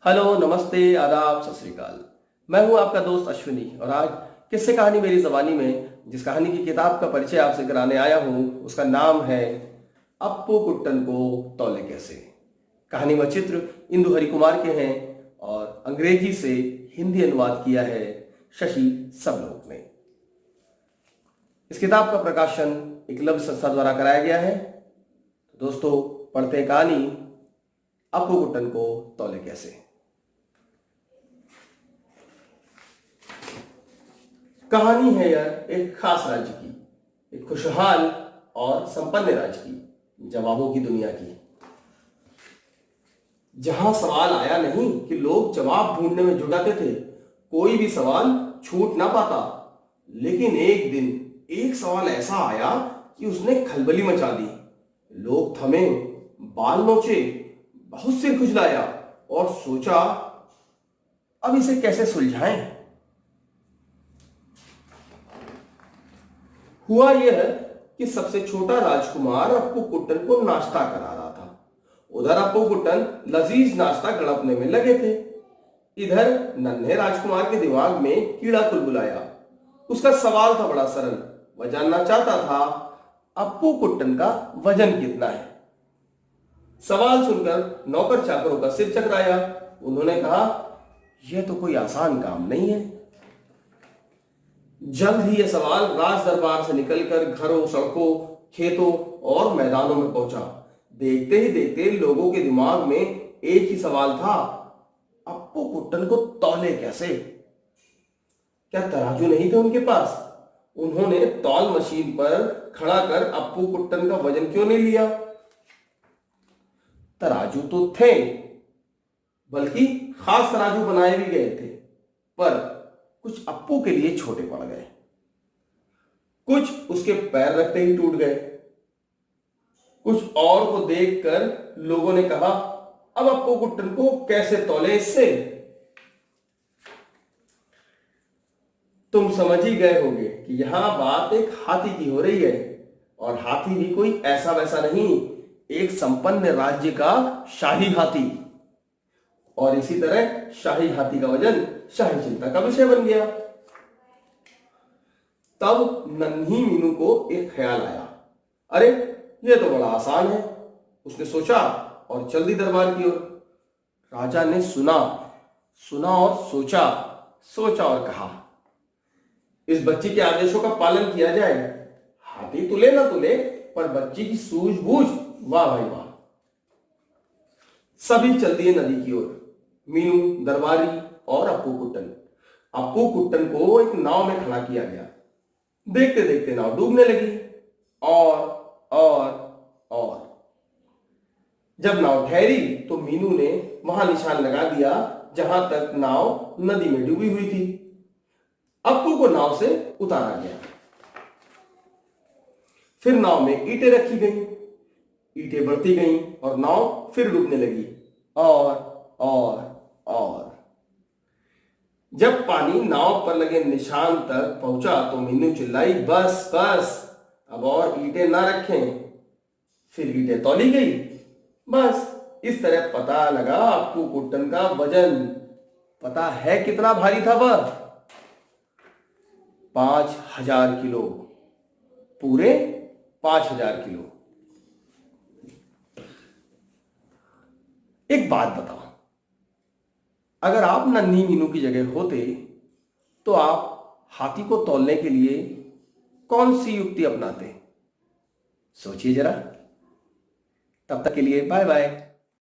Hello, नमस्ते, आदाब, सत श्री अकाल। मैं हूं आपका दोस्त अश्विनी और आज किस्से कहानी मेरी जबानी में जिस कहानी की किताब का परिचय आपसे कराने आया हूं उसका नाम है अप्पू कुट्टन को तौले कैसे। कहानी व चित्र इंदु हरि कुमार के हैं और अंग्रेजी से हिंदी अनुवाद किया है शशि सबलोक ने। इस किताब का प्रकाशन एकलव्य संस्था द्वारा कराया गया है। तो दोस्तों, पढ़ते हैं कहानी अप्पू कुट्टन को तौले कैसे। कहानी है यह एक खास राज्य की, एक खुशहाल और संपन्न राज्य की, जवाबों की दुनिया की, जहां सवाल आया नहीं कि लोग जवाब ढूंढने में जुटाते थे। कोई भी सवाल छूट ना पाता। लेकिन एक दिन एक सवाल ऐसा आया कि उसने खलबली मचा दी। लोग थमे, बाल नोचे, बहुत सिर खुजलाया और सोचा अब इसे कैसे सुलझाएं। हुआ यह कि सबसे छोटा राजकुमार अप्पू कुट्टन को नाश्ता करा रहा था। उधर अप्पू कुट्टन लजीज नाश्ता गड़पने में लगे थे। इधर नन्हे राजकुमार के दिमाग में कीड़ा कुलबुलाया। उसका सवाल था बड़ा सरल। वह जानना चाहता था अप्पू कुट्टन का वजन कितना है। सवाल सुनकर नौकर चाकरों का सिर चकराया। उन्होंने कहा, यह तो कोई आसान काम नहीं है। जल्द ही यह सवाल राज दरबार से निकलकर घरों, सड़कों, खेतों और मैदानों में पहुंचा। देखते ही देखते लोगों के दिमाग में एक ही सवाल था, अप्पू कुट्टन को तौले कैसे। क्या तराजू नहीं थे उनके पास? उन्होंने तौल मशीन पर खड़ा कर अप्पू कुट्टन का वजन क्यों नहीं लिया? तराजू तो थे, बल्कि खास तराजू बनाए भी गए थे, पर कुछ अप्पू के लिए छोटे पड़ गए। कुछ उसके पैर रखते ही टूट गए। कुछ और को देखकर लोगों ने कहा, अब अप्पू कुट्टन को कैसे तौले इससे। तुम समझ ही गए होंगे कि यहां बात एक हाथी की हो रही है। और हाथी भी कोई ऐसा वैसा नहीं, एक संपन्न राज्य का शाही हाथी। और इसी तरह शाही हाथी का वजन शाही चिंता का विषय बन गया। तब नन्ही मीनू को एक ख्याल आया, अरे यह तो बड़ा आसान है। उसने सोचा और चल दी दरबार की ओर। राजा ने सुना और सोचा, सोचा और कहा, इस बच्ची के आदेशों का पालन किया जाए। हाथी तुले ना तुले, पर बच्ची की सूझबूझ, वाह भाई वाह। सभी चल दिए नदी की ओर, मीनू, दरबारी और अप्पू कुट्टन। अप्पू कुट्टन को एक नाव में खड़ा किया गया। देखते देखते नाव डूबने लगी और जब नाव ठहरी तो मीनू ने वहां निशान लगा दिया जहां तक नाव नदी में डूबी हुई थी। अप्पू को नाव से उतारा गया। फिर नाव में ईंटें रखी गईं। ईंटें बढ़ती गईं और नाव फिर डूबने लगी। और जब पानी नाव पर लगे निशान तक पहुंचा तो मीनू चिल्लाई, बस बस, अब और ईंटें ना रखें। फिर ईंटें तौली गई। बस इस तरह पता लगा अप्पू कुट्टन का वजन। पता है कितना भारी था वह? 5000 किलो, पूरे 5000 किलो। एक बात बताओ, अगर आप नन्ही मीनू की जगह होते तो आप हाथी को तौलने के लिए कौन सी युक्ति अपनाते? सोचिए जरा। तब तक के लिए बाय बाय।